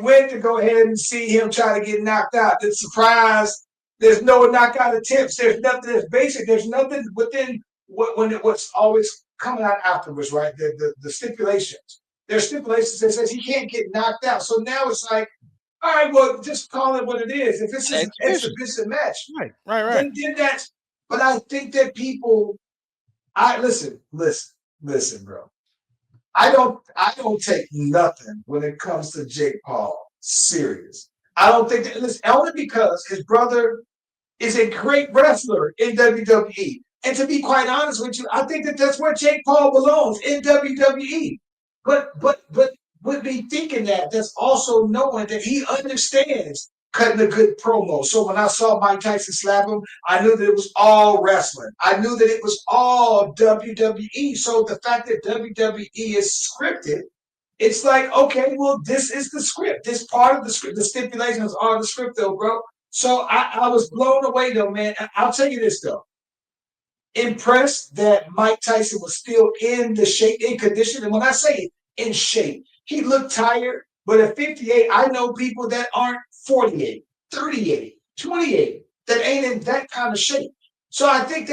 went to go ahead and see him try to get knocked out. The surprise, there's no knockout attempts. There's nothing that's basic. There's nothing within what's always coming out afterwards, right? The stipulations. There's stipulations that says he can't get knocked out. So now it's like All right, well, just call it what it is. If it's just an Exhibition. exhibition match, Right. then that's. But I think that people, I listen, bro. I don't take nothing when it comes to Jake Paul serious. I don't think that, listen, only because his brother is a great wrestler in WWE. And to be quite honest with you, I think that that's where Jake Paul belongs in WWE. But with me thinking that, that's also knowing that he understands cutting a good promo. So when I saw Mike Tyson slap him, I knew that it was all wrestling. I knew that it was all WWE. So the fact that WWE is scripted, it's like, okay, well, this is the script. This part of the script, the stipulations are the script, though, bro. So I was blown away, though, man. I'll tell you this, though. Impressed that Mike Tyson was still in the shape, in condition. And when I say in shape, he looked tired. But at 58, I know people that aren't 48, 38, 28 that ain't in that kind of shape. So I think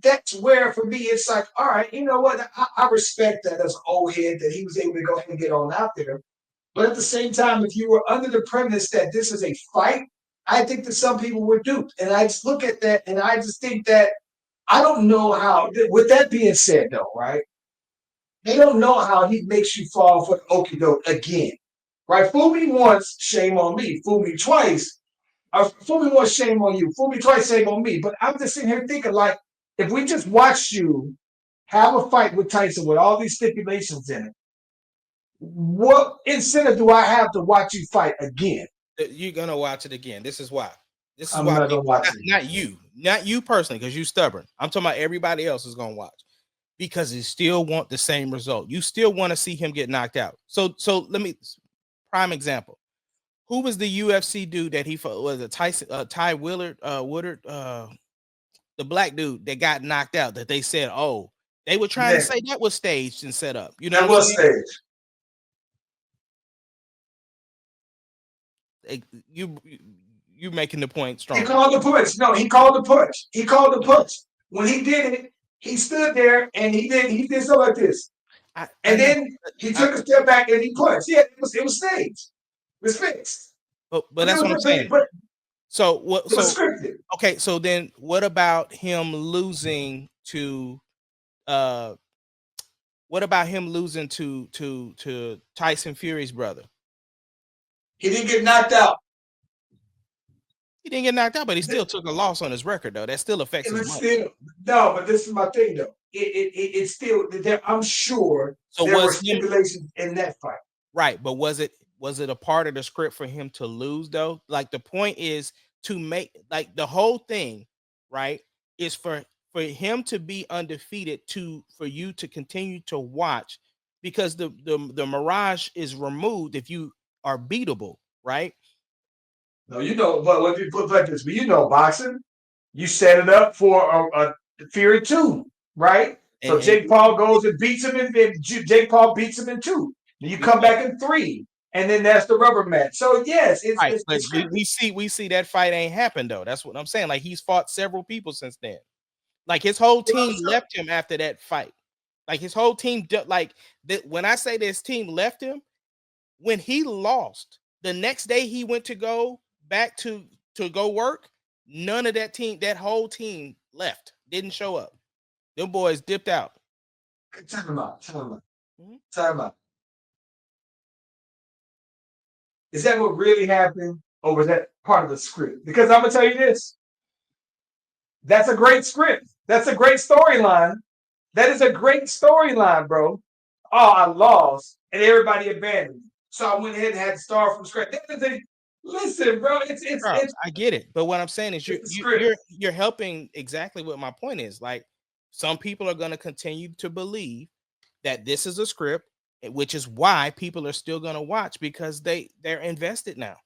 that's where, for me, it's like, all right, you know what? I respect that as an old head that he was able to go ahead and get on out there. But at the same time, if you were under the premise that this is a fight, I think that some people were duped. And I just look at that and I just think that I don't know how, with that being said, though, right? They don't know how he makes you fall for the okie doke again. Right? Fool me once, shame on me. Fool me twice, fool me once, shame on you. Fool me twice, shame on me. But I'm just sitting here thinking, like, if we just watch you have a fight with Tyson with all these stipulations in it, what incentive do I have to watch you fight again? You're gonna watch it again. This is why. I'm not gonna watch it. Not you personally, because you're stubborn. I'm talking about everybody else is gonna watch because you still want the same result. You still want to see him get knocked out. So let me prime example. Who was the UFC dude that he fought? Was it Tyson? Ty Woodard, the black dude that got knocked out. That they said, oh, they were trying to say that was staged and set up. You know, that was staged. You making the point strong. He called the punch. No, he called the punch. He called the punch. When he did it, he stood there and he did something like this. Then he took a step back and he punched. Yeah, it was staged. It was fixed. But that's what I'm saying. So what? So scripted. Okay. So then, what about him losing to? What about him losing to Tyson Fury's brother? He didn't get knocked out. He didn't get knocked out, but he still took a loss on his record, though. That still affects his money. No, but this is my thing, though. It's still there. I'm sure there were stipulations in that fight. Right, but was it a part of the script for him to lose, though? Like, the point is to make, like, the whole thing, right, is for him to be undefeated, for you to continue to watch, because the mirage is removed if you are beatable, right? No, you know, but when you put like this, but you know, boxing, you set it up for a Fury 2, right? So Jake Paul goes and beats him, and Jake Paul beats him in 2. Then you come back in 3, and then that's the rubber match. So yes, it's right. We see that fight ain't happened, though. That's what I'm saying. Like, he's fought several people since then. Like, his whole team left him after that fight. Like, his whole team, when I say this team left him, when he lost, the next day he went to go back to go work, none of that whole team left, didn't show up. Them boys dipped out. Time out. Is that what really happened, or was that part of the script? Because I'm gonna tell you this. That's a great script. That's a great storyline. That is a great storyline, bro. Oh, I lost, and everybody abandoned me. So I went ahead and had to start from scratch. Listen, bro, it's I get it, but what I'm saying is you're helping exactly what my point is. Like, some people are going to continue to believe that this is a script, which is why people are still going to watch, because they're invested now.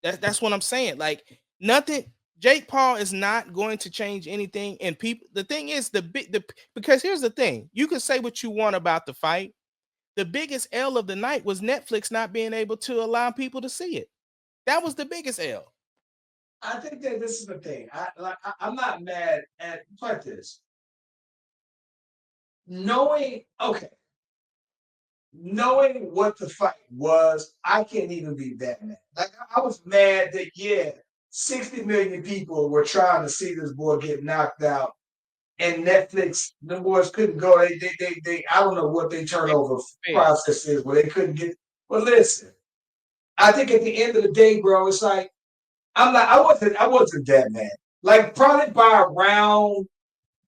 That's what I'm saying. Like, nothing. Jake Paul is not going to change anything, and people. The thing is because here's the thing: you can say what you want about the fight. The biggest L of the night was Netflix not being able to allow people to see it. That was the biggest L. I think that this is the thing. I'm not mad at like this. Knowing knowing what the fight was, I can't even be that mad. Like I was mad that 60 million people were trying to see this boy get knocked out, and Netflix, the boys couldn't go. They I don't know what their turnover process is, where they couldn't get. But listen, I think at the end of the day, bro, it's like I wasn't that mad. Like probably by round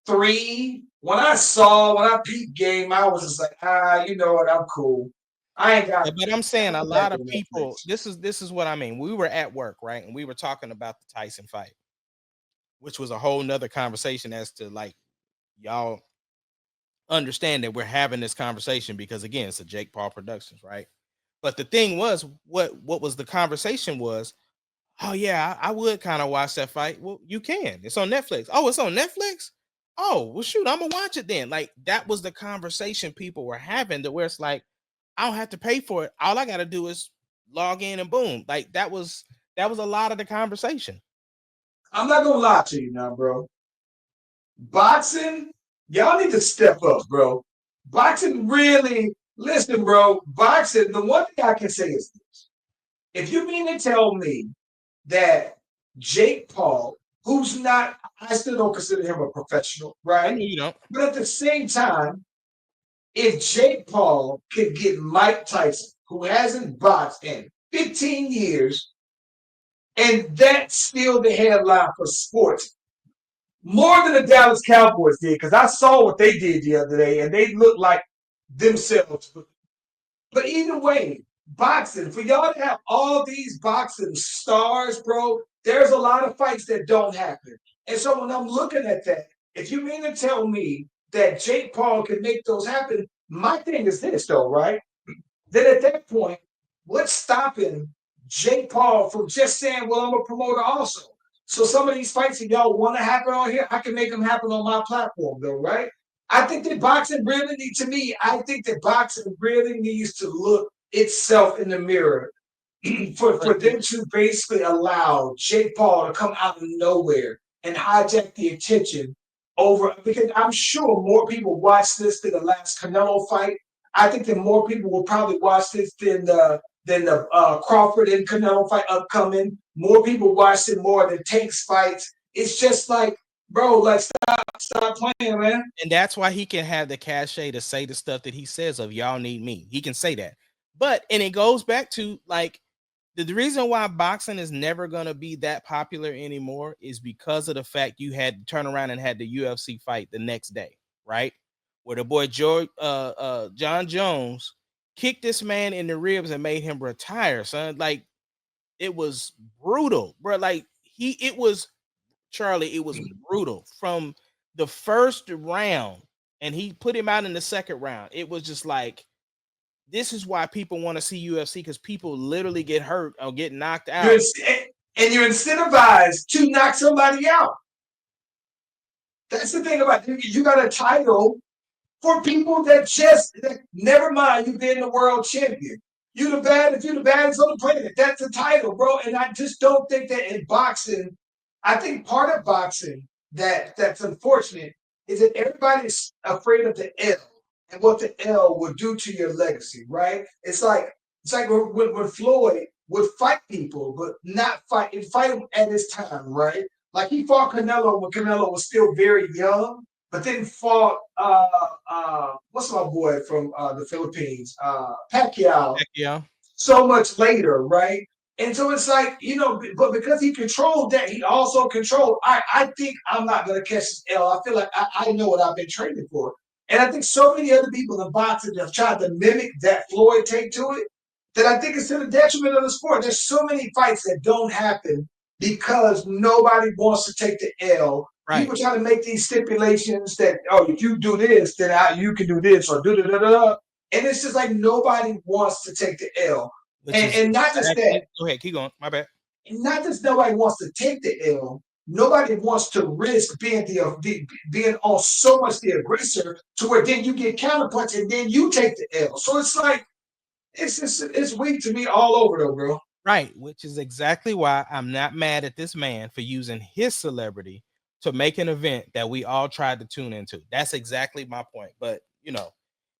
3, when I peeped game, I was just like, you know what, I'm cool. I ain't got. But I'm saying a lot of people. This is what I mean. We were at work, right, and we were talking about the Tyson fight, which was a whole nother conversation as to like y'all understand that we're having this conversation because again, it's a Jake Paul Productions, right? But the thing was, what was the conversation was, oh yeah, I would kind of watch that fight. Well, you can. It's on Netflix. Oh, it's on Netflix. Oh, well, shoot, I'm gonna watch it then. Like that was the conversation people were having, to where it's like, I don't have to pay for it. All I gotta do is log in and boom. Like that was a lot of the conversation. I'm not gonna lie to you now, bro. Boxing, y'all need to step up, bro. Boxing really, listen, bro. Boxing, the one thing I can say is this. If you mean to tell me that Jake Paul, who's not, I still don't consider him a professional, right? I know you don't. But at the same time, if Jake Paul could get Mike Tyson, who hasn't boxed in 15 years, and that's still the headline for sports, more than the Dallas Cowboys did, because I saw what they did the other day, and they looked like themselves. But either way, boxing, for y'all to have all these boxing stars, bro, there's a lot of fights that don't happen. And so when I'm looking at that, if you mean to tell me that Jake Paul can make those happen, my thing is this, though, right? Then at that point, what's stopping Jake Paul from just saying, well, I'm a promoter also? So some of these fights that y'all want to happen on here, I can make them happen on my platform, though, right? I think that boxing really I think that boxing really needs to look itself in the mirror for them to basically allow Jake Paul to come out of nowhere and hijack the attention over, because I'm sure more people watch this than the last Canelo fight. I think that more people will probably watch this than the Crawford and Canelo fight upcoming. More people watch it more than Tank's fights. It's just like, bro, like stop playing, man. And that's why he can have the cachet to say the stuff that he says of y'all need me. He can say that. But and it goes back to like the reason why boxing is never gonna be that popular anymore is because of the fact you had to turn around and had the UFC fight the next day, right? Where the boy Jon Jones kicked this man in the ribs and made him retire, son. Like it was brutal, bro. Like it was Charlie, it was brutal from the first round, and he put him out in the second round. It was just like, this is why people want to see UFC, because people literally get hurt or get knocked out. And you're incentivized to knock somebody out. That's the thing about it. You got a title for people that never mind you being the world champion. If you're the baddest on the planet. That's the title, bro. And I just don't think that in boxing, I think part of boxing that's unfortunate is that everybody's afraid of the L and what the L would do to your legacy, right? It's like when Floyd would fight people, but not fight them at his time, right? Like he fought Canelo when Canelo was still very young, but then fought what's my boy from the Philippines, Pacquiao. So much later, right? And so it's like, but because he controlled that, he also controlled, I think I'm not going to catch this L. I feel like I know what I've been training for. And I think so many other people in boxing have tried to mimic that Floyd take to it, that I think it's to the detriment of the sport. There's so many fights that don't happen because nobody wants to take the L. Right. People try to make these stipulations that, if you do this, then you can do this, or do. And it's just like nobody wants to take the L. And not just that. Go ahead, keep going. My bad. And not just nobody wants to take the L. Nobody wants to risk being being on so much the aggressor to where then you get counterpunched and then you take the L. So it's like it's weak to me all over though, bro. Right, which is exactly why I'm not mad at this man for using his celebrity to make an event that we all tried to tune into. That's exactly my point. But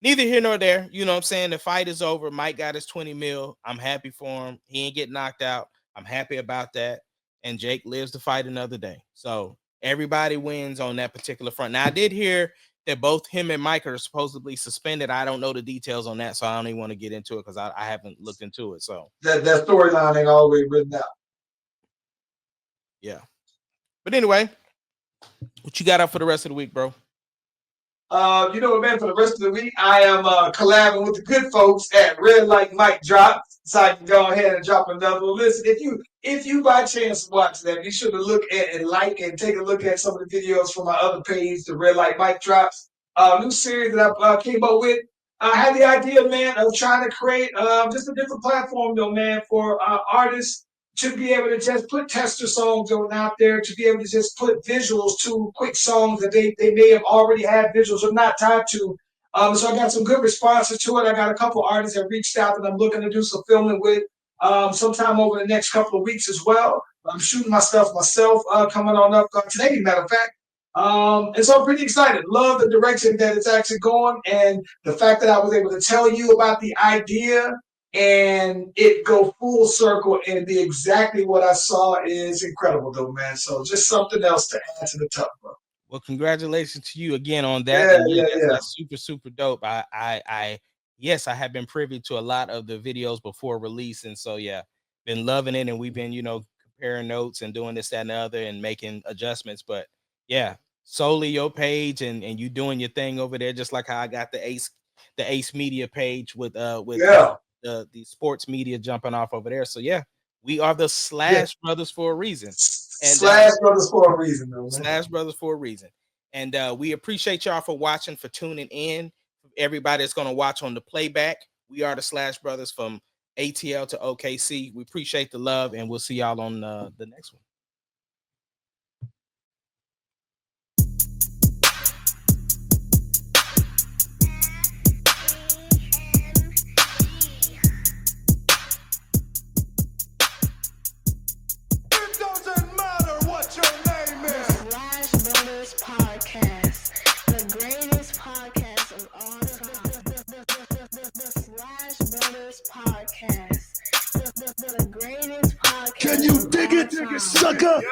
neither here nor there. You know what I'm saying? The fight is over. Mike got his 20 mil. I'm happy for him. He ain't get knocked out. I'm happy about that. And Jake lives to fight another day. So everybody wins on that particular front. Now, I did hear that both him and Mike are supposedly suspended. I don't know the details on that, so I don't even want to get into it because I haven't looked into it. So that storyline ain't always written out. Yeah. But anyway, what you got up for the rest of the week, bro? You know what, man? For the rest of the week, I am collabing with the good folks at Red Light Mic Drop, so I can go ahead and drop another one. Listen, if you by chance watch that, be sure to look at and like and take a look at some of the videos from my other page, the Red Light Mic Drops. New series that I came up with. I had the idea, man, of trying to create just a different platform, though, man, for artists to be able to just put tester songs on out there, to be able to just put visuals to quick songs that they may have already had visuals or not tied to. So I got some good responses to it. I got a couple artists that reached out that I'm looking to do some filming with sometime over the next couple of weeks as well. I'm shooting my stuff myself coming on up today, matter of fact. And so I'm pretty excited. Love the direction that it's actually going, and the fact that I was able to tell you about the idea and it go full circle and be exactly what I saw is incredible, though, man. So just something else to add to the top, bro. Well, congratulations to you again on that. Yeah, That's super, super dope. Yes, I have been privy to a lot of the videos before release, and so yeah, been loving it, and we've been, comparing notes and doing this, that, and the other, and making adjustments. But yeah, solely your page and you doing your thing over there, just like how I got the Ace Media page with the sports media jumping off over there. So yeah, we are the Slash Brothers for a reason. And Slash Brothers for a reason, though, man. Slash Brothers for a reason. And we appreciate y'all for watching, for tuning in. Everybody that's going to watch on the playback, we are the Slash Brothers from ATL to OKC. We appreciate the love, and we'll see y'all on the next one. Can you dig it, sucker?